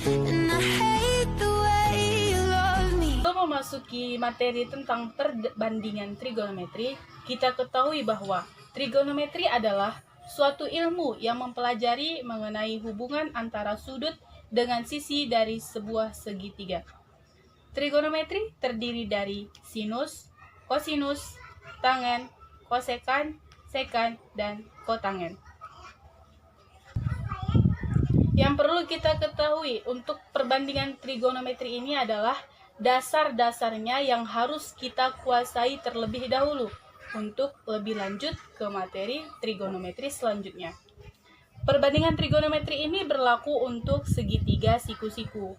and I hate the way you love me. Sebelum memasuki materi tentang perbandingan trigonometri, kita ketahui bahwa trigonometri adalah suatu ilmu yang mempelajari mengenai hubungan antara sudut dengan sisi dari sebuah segitiga. Trigonometri terdiri dari sinus, kosinus, tangen, kosekan, sekan, dan kotangen. Yang perlu kita ketahui untuk perbandingan trigonometri ini adalah dasar-dasarnya yang harus kita kuasai terlebih dahulu untuk lebih lanjut ke materi trigonometri selanjutnya. Perbandingan trigonometri ini berlaku untuk segitiga siku-siku.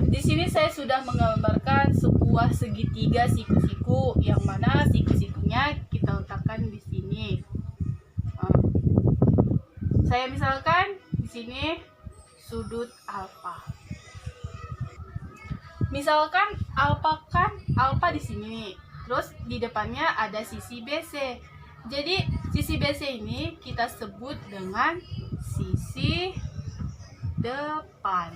Di sini saya sudah menggambarkan sebuah segitiga siku-siku yang mana siku-sikunya kita letakkan di sini. Saya misalkan di sini sudut alfa. Misalkan alfa di sini, terus di depannya ada sisi BC. Jadi sisi BC ini kita sebut dengan sisi depan.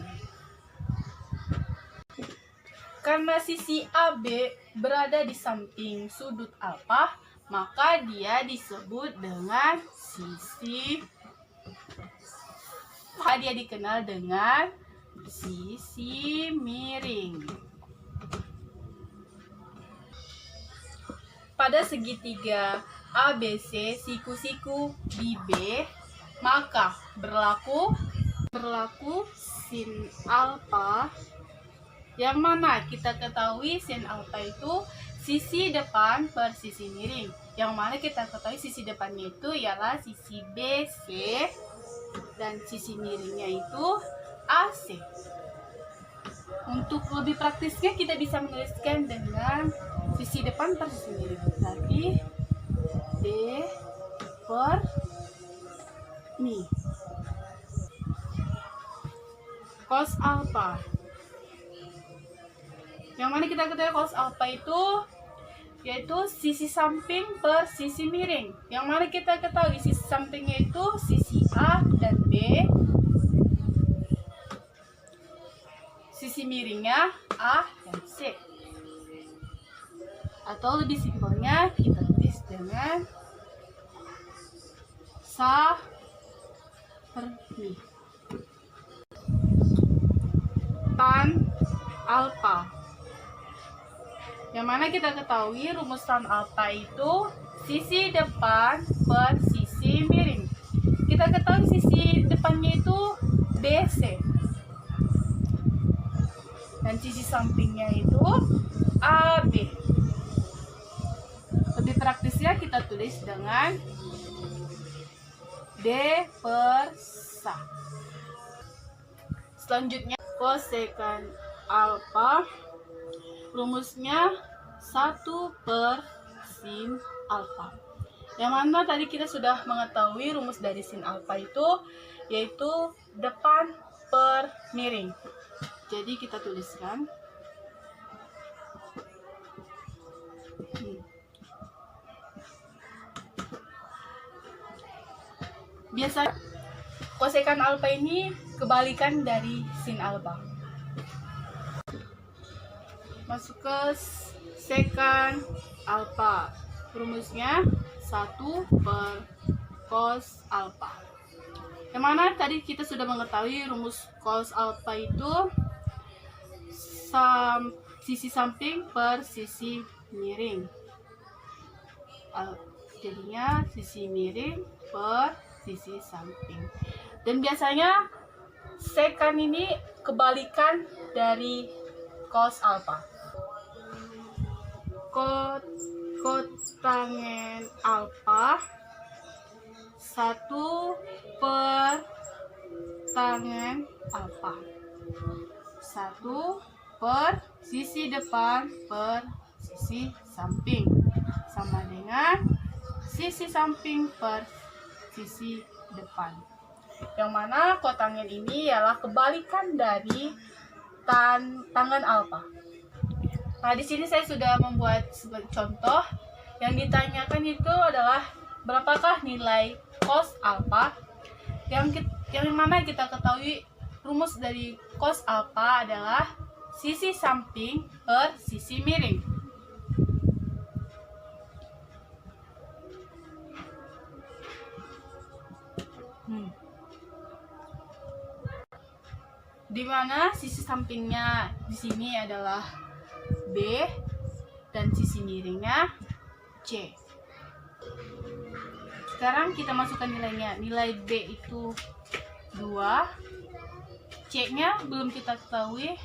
Karena sisi AB berada di samping sudut alfa, maka dia disebut dengan dia dikenal dengan sisi miring. Pada segitiga ABC siku-siku di B, maka berlaku sin alfa, yang mana kita ketahui sin alfa itu sisi depan per sisi miring, yang mana kita ketahui sisi depannya itu ialah sisi BC dan sisi miringnya itu AC. Untuk lebih praktisnya kita bisa menuliskan dengan sisi depan per sisi miring, berarti D per Mi cos alpha, yang mana kita ketahui cos alpha itu yaitu sisi samping per sisi miring, yang mana kita ketahui sisi sampingnya itu sisi A dan B, sisi miringnya A dan C. Atau lebih simpelnya kita tulis dengan sa per mi. Tan alfa, yang mana kita ketahui rumus tan alfa itu sisi depan per sisi miring. Kita ketahui sisi depannya itu BC dan sisi sampingnya itu AB. Lebih praktisnya kita tulis dengan D per sa. Selanjutnya kosekan alfa, rumusnya 1 per sin alfa. Yang mana tadi kita sudah mengetahui rumus dari sin alfa itu yaitu depan per miring. Jadi kita tuliskan biasanya kosekan alfa ini kebalikan dari sin alfa. Masuk ke sekan alfa, rumusnya 1 per cos alfa. Yang mana tadi kita sudah mengetahui rumus cos alfa itu sisi samping per sisi miring. Jadinya sisi miring per sisi samping. Dan biasanya sekan ini kebalikan dari cos alfa. Kotangen alfa 1 per tangen alfa, 1 per sisi depan per sisi samping, sama dengan sisi samping per sisi depan. Yang mana kotangen ini ialah kebalikan dari tangen alfa. Nah, di sini saya sudah membuat sebagai contoh. Yang ditanyakan itu adalah berapakah nilai cos alfa, yang mana kita ketahui rumus dari cos alfa adalah sisi samping per sisi miring. Di mana sisi sampingnya di sini adalah B dan sisi miringnya C. Sekarang kita masukkan nilainya. Nilai B itu 2, C-nya belum kita ketahui.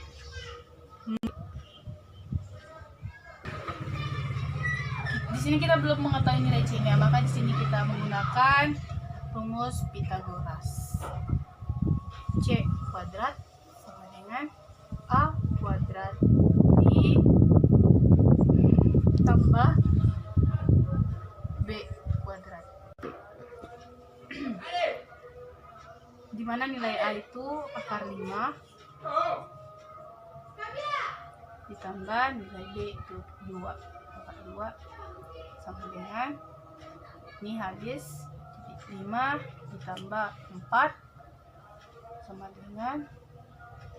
Di sini kita belum mengetahui nilai C-nya, maka di sini kita menggunakan rumus Pythagoras. C kuadrat sama dengan A kuadrat ditambah B kuadrat. Di mana nilai A itu akar 5 ditambah nilai B itu 2 akar 2 sama dengan ini habis 5 ditambah 4 sama dengan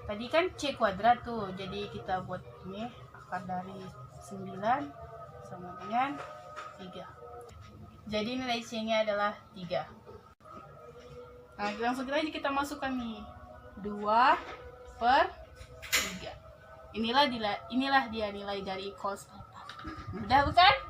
tadi kan C kuadrat tuh, jadi kita buat ini akar dari 9 sama dengan 3. Jadi nilai C-nya adalah 3. Nah, langsung aja kita masukkan nih 2 per 3. Inilah dia nilai dari cos alpha. Mudah bukan?